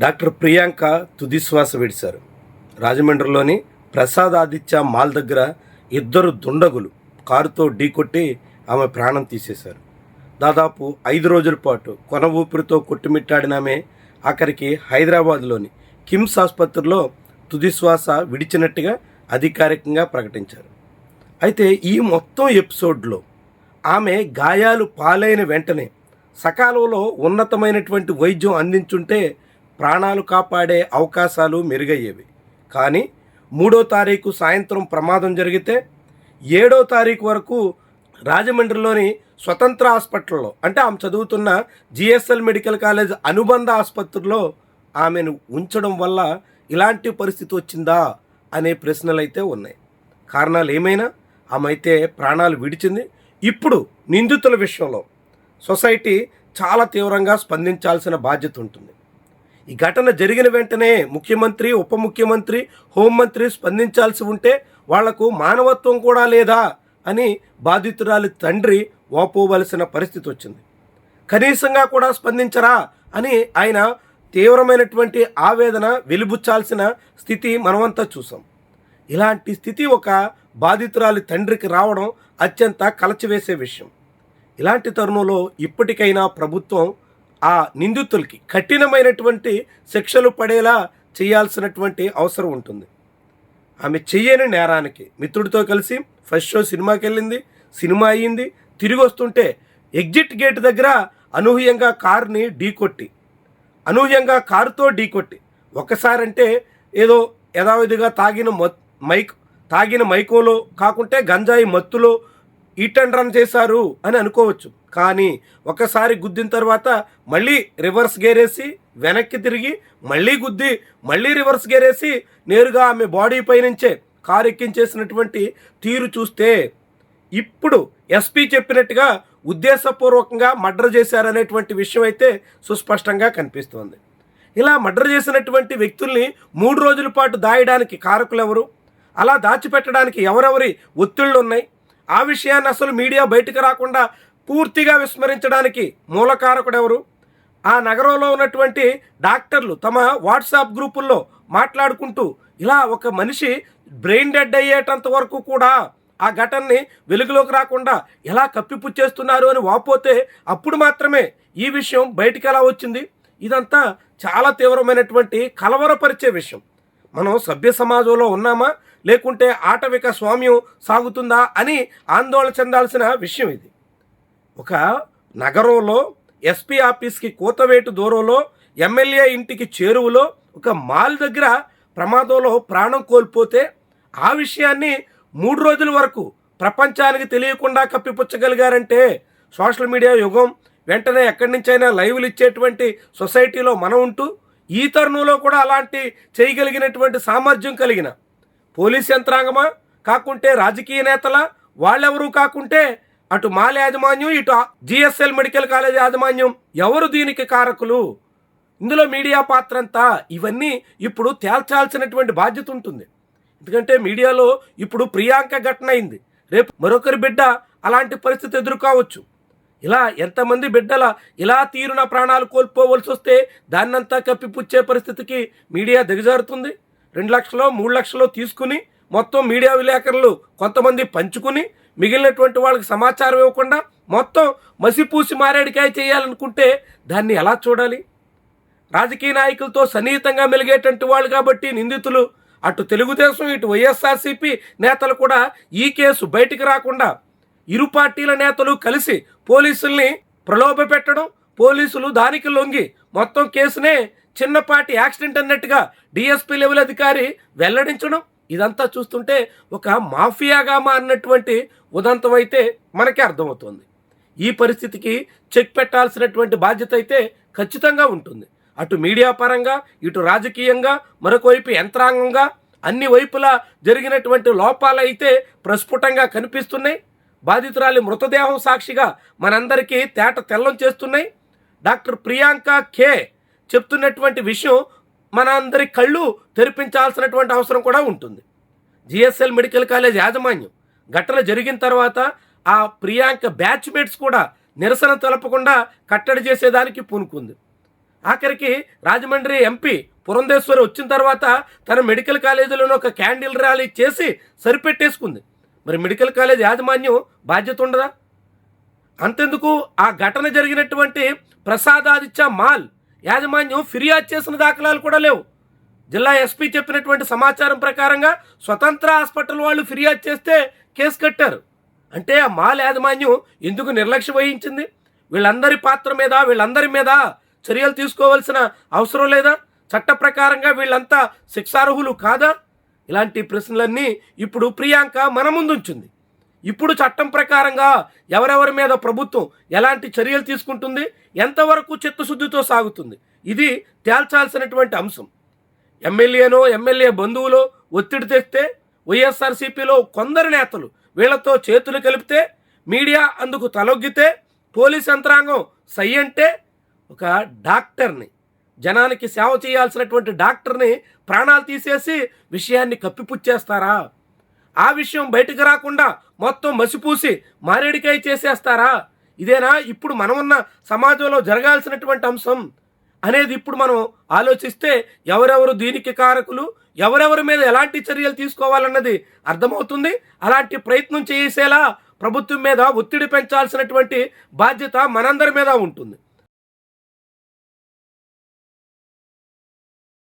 Doctor Priyanka తుదిశ్వాస విడిశారు. రాజమండ్రిలోని Prasad Aditya mall దగ్గర ఇద్దరు దుండగులు కారుతో ఢీకొట్టి ఆమె ప్రాణం తీసేశారు. దాదాపు 5 రోజుల పాటు కొన ఊపిరితో కొట్టుమిట్టాడిన ఆమె ఆఖరికి హైదరాబాద్లోని కిమ్స్ ఆసుపత్రిలో తుదిశ్వాస విడిచినట్టుగా అధికారికంగా ప్రకటించారు. అయితే ఈ మొత్తం ఎపిసోడ్లో ఆమె గాయాలు పాలైన వెంటనే సకాలంలో ఉన్నతమైనటువంటి వైద్యం అందించుంటే ప్రాణాలు కాపాడే అవకాశాలు మెరుగయ్యేవి. కానీ 3వ తారీఖు సాయంత్రం ప్రమాదం జరిగితే 7వ తారీఖు వరకు రాజమండ్రిలోని స్వతంత్ర హాస్పిటల్లో, అంటే ఆమె చదువుతున్న జిఎస్ఎల్ మెడికల్ కాలేజ్ అనుబంధ ఆసుపత్రిలో ఆమెను ఉంచడం వల్ల ఇలాంటి పరిస్థితి వచ్చిందా అనే ప్రశ్నలు అయితే ఉన్నాయి. కారణాలు ఏమైనా ఆమె అయితే ప్రాణాలు విడిచింది. ఇప్పుడు నిందితుల విషయంలో సొసైటీ చాలా తీవ్రంగా స్పందించాల్సిన బాధ్యత ఉంటుంది. ఈ ఘటన జరిగిన వెంటనే ముఖ్యమంత్రి, ఉప ముఖ్యమంత్రి, హోంమంత్రి స్పందించాల్సి ఉంటే వాళ్లకు మానవత్వం కూడా లేదా అని బాధితురాలి తండ్రి వాపోవలసిన పరిస్థితి వచ్చింది. కనీసంగా కూడా స్పందించరా అని ఆయన తీవ్రమైనటువంటి ఆవేదన వెలిబుచ్చాల్సిన స్థితి మనమంతా చూసాం. ఇలాంటి స్థితి ఒక బాధితురాలి తండ్రికి రావడం అత్యంత కలచివేసే విషయం. ఇలాంటి తరుణంలో ఇప్పటికైనా ప్రభుత్వం ఆ నిందితులకి కఠినమైనటువంటి శిక్షలు పడేలా చేయాల్సినటువంటి అవసరం ఉంటుంది. ఆమె చెయ్యని నేరానికి మిత్రుడితో కలిసి ఫస్ట్ షో సినిమాకి వెళ్ళింది, సినిమా అయ్యింది, తిరిగి వస్తుంటే ఎగ్జిట్ గేట్ దగ్గర అనూహ్యంగా కారుతో ఢీకొట్టి ఒక్కసారంటే ఏదో యథావిధిగా తాగిన మైకోలో కాకుంటే గంజాయి మత్తులో ఈట్ అండ్ రన్ చేశారు అని అనుకోవచ్చు. కానీ ఒకసారి గుద్దిన తర్వాత మళ్ళీ రివర్స్ గేరేసి వెనక్కి తిరిగి మళ్ళీ గుద్ది మళ్ళీ రివర్స్ గేరేసి నేరుగా ఆమె బాడీ పైనుంచే కారు ఎక్కించేసినటువంటి తీరు చూస్తే ఇప్పుడు ఎస్పీ చెప్పినట్టుగా ఉద్దేశపూర్వకంగా మర్డర్ చేశారనేటువంటి విషయం అయితే సుస్పష్టంగా కనిపిస్తోంది. ఇలా మర్డర్ చేసినటువంటి వ్యక్తుల్ని 3 రోజుల పాటు దాయడానికి కారకులు ఎవరు? అలా దాచిపెట్టడానికి ఎవరెవరి ఒత్తిళ్ళు ఉన్నాయి? ఆ విషయాన్ని అసలు మీడియా బయటకు రాకుండా పూర్తిగా విస్మరించడానికి మూలకారకుడు ఎవరు? ఆ నగరంలో ఉన్నటువంటి డాక్టర్లు తమ వాట్సాప్ గ్రూపుల్లో మాట్లాడుకుంటూ ఇలా ఒక మనిషి బ్రెయిన్ డెడ్ అయ్యేటంత వరకు కూడా ఆ ఘటనని వెలుగులోకి రాకుండా ఎలా కప్పిపుచ్చేస్తున్నారు అని వాపోతే అప్పుడు మాత్రమే ఈ విషయం బయటికి ఎలా వచ్చింది? ఇదంతా చాలా తీవ్రమైనటువంటి కలవరపరిచే విషయం. మనం సభ్య సమాజంలో ఉన్నామా లేకుంటే ఆటవిక స్వామ్యం సాగుతుందా అని ఆందోళన చెందాల్సిన విషయం ఇది. ఒక నగరంలో ఎస్పీ ఆఫీస్కి కూతవేటు దూరంలో ఎమ్మెల్యే ఇంటికి చేరువలో ఒక మాల్ దగ్గర ప్రమాదంలో ప్రాణం కోల్పోతే ఆ విషయాన్ని 3 రోజుల వరకు ప్రపంచానికి తెలియకుండా కప్పిపుచ్చగలిగారంటే సోషల్ మీడియా యుగం, వెంటనే ఎక్కడి నుంచైనా లైవ్లు ఇచ్చేటువంటి సొసైటీలో మనం ఉంటూ ఈ తరుణంలో కూడా అలాంటి చేయగలిగినటువంటి సామర్థ్యం కలిగిన పోలీస్ యంత్రాంగమా కాకుంటే రాజకీయ నేతలా, వాళ్ళెవరూ కాకుంటే అటు మాల్ యాజమాన్యం, ఇటు జిఎస్ఎల్ మెడికల్ కాలేజ్ యాజమాన్యం, ఎవరు దీనికి కారకులు? ఇందులో మీడియా పాత్ర అంతా ఇవన్నీ ఇప్పుడు తేల్చాల్సినటువంటి బాధ్యత ఉంటుంది. ఎందుకంటే మీడియాలో ఇప్పుడు ప్రియాంక ఘటన అయింది, రేపు మరొకరి బిడ్డ అలాంటి పరిస్థితి ఎదుర్కోవచ్చు. ఇలా ఎంతమంది బిడ్డల ఇలా తీరున ప్రాణాలు కోల్పోవలసి వస్తే దాన్నంతా కప్పిపుచ్చే పరిస్థితికి మీడియా దిగజారుతుంది. 2 లక్షలు 3 లక్షలు తీసుకుని మొత్తం మీడియా విలేకరులు కొంతమంది పంచుకుని మిగిలినటువంటి వాళ్ళకి సమాచారం ఇవ్వకుండా మొత్తం మసిపూసి మారేడికాయ చేయాలనుకుంటే దాన్ని ఎలా చూడాలి? రాజకీయ నాయకులతో సన్నిహితంగా మెలిగేటువంటి వాళ్ళు కాబట్టి నిందితులు అటు తెలుగుదేశం ఇటు వైఎస్ఆర్సీపీ నేతలు కూడా ఈ కేసు బయటికి రాకుండా ఇరు పార్టీల నేతలు కలిసి పోలీసుల్ని ప్రలోభ పెట్టడం, పోలీసులు దానికి లొంగి మొత్తం కేసునే చిన్నపాటి యాక్సిడెంట్ అన్నట్టుగా డిఎస్పీ లెవెల్ అధికారి వెల్లడించడం, ఇదంతా చూస్తుంటే ఒక మాఫియాగా మారినటువంటి ఉదంతం అయితే మనకే అర్థమవుతుంది. ఈ పరిస్థితికి చెక్ పెట్టాల్సినటువంటి బాధ్యత అయితే ఖచ్చితంగా ఉంటుంది. అటు మీడియా పరంగా, ఇటు రాజకీయంగా, మరొకవైపు యంత్రాంగంగా అన్ని వైపులా జరిగినటువంటి లోపాలు అయితే ప్రస్ఫుటంగా కనిపిస్తున్నాయి. బాధితురాలి మృతదేహం సాక్షిగా మనందరికీ తేట తెల్లం చేస్తున్నాయి. డాక్టర్ ప్రియాంక కే చెప్తున్నటువంటి విషయం మన అందరి కళ్ళు తెరిపించాల్సినటువంటి అవసరం కూడా ఉంటుంది. జిఎస్ఎల్ మెడికల్ కాలేజ్ యాజమాన్యం ఘటన జరిగిన తర్వాత ఆ ప్రియాంక బ్యాచ్మేట్స్ కూడా నిరసన తెలపకుండా కట్టడి చేసేదానికి పూనుకుంది. ఆఖరికి రాజమండ్రి ఎంపీ పురంధేశ్వరి వచ్చిన తర్వాత తన మెడికల్ కాలేజీలోనే ఒక క్యాండిల్ ర్యాలీ చేసి సరిపెట్టేసుకుంది. మరి మెడికల్ కాలేజ్ యాజమాన్యం బాధ్యత ఉండదా? అంతెందుకు, ఆ ఘటన జరిగినటువంటి ప్రసాదాదిత్య మాల్ యాజమాన్యం ఫిర్యాదు చేసిన దాఖలాలు కూడా లేవు. జిల్లా ఎస్పీ చెప్పినటువంటి సమాచారం ప్రకారంగా స్వతంత్ర హాస్పిటల్ వాళ్ళు ఫిర్యాదు చేస్తే కేసు కట్టారు. అంటే ఆ మాల్ యాజమాన్యం ఎందుకు నిర్లక్ష్యం వహించింది? వీళ్ళందరి మీద చర్యలు తీసుకోవాల్సిన అవసరం లేదా? చట్ట ప్రకారంగా వీళ్ళంతా శిక్షార్హులు కాదా? ఇలాంటి ప్రశ్నలన్నీ ఇప్పుడు ప్రియాంక మన ముందుంచింది. ఇప్పుడు చట్టం ప్రకారంగా ఎవరెవరి మీద ప్రభుత్వం ఎలాంటి చర్యలు తీసుకుంటుంది, ఎంతవరకు చిత్తశుద్ధితో సాగుతుంది, ఇది తేల్చాల్సినటువంటి అంశం. ఎమ్మెల్యే బంధువులో ఒత్తిడి తెస్తే, వైఎస్ఆర్సీపీలో కొందరు నేతలు వీళ్లతో చేతులు కలిపితే, మీడియా అందుకు తలొగ్గితే, పోలీస్ యంత్రాంగం సై అంటే ఒక డాక్టర్ని, జనానికి సేవ చేయాల్సినటువంటి డాక్టర్ని ప్రాణాలు తీసేసి విషయాన్ని కప్పిపుచ్చేస్తారా? ఆ విషయం బయటకు రాకుండా మొత్తం మసిపూసి మారేడికాయ చేసేస్తారా? ఇదేనా ఇప్పుడు మనమున్న సమాజంలో జరగాల్సినటువంటి అంశం అనేది ఇప్పుడు మనం ఆలోచిస్తే ఎవరెవరు దీనికి కారకులు, ఎవరెవరి మీద ఎలాంటి చర్యలు తీసుకోవాలన్నది అర్థమవుతుంది. అలాంటి ప్రయత్నం చేసేలా ప్రభుత్వం మీద ఒత్తిడి పెంచాల్సినటువంటి బాధ్యత మనందరి మీద ఉంటుంది.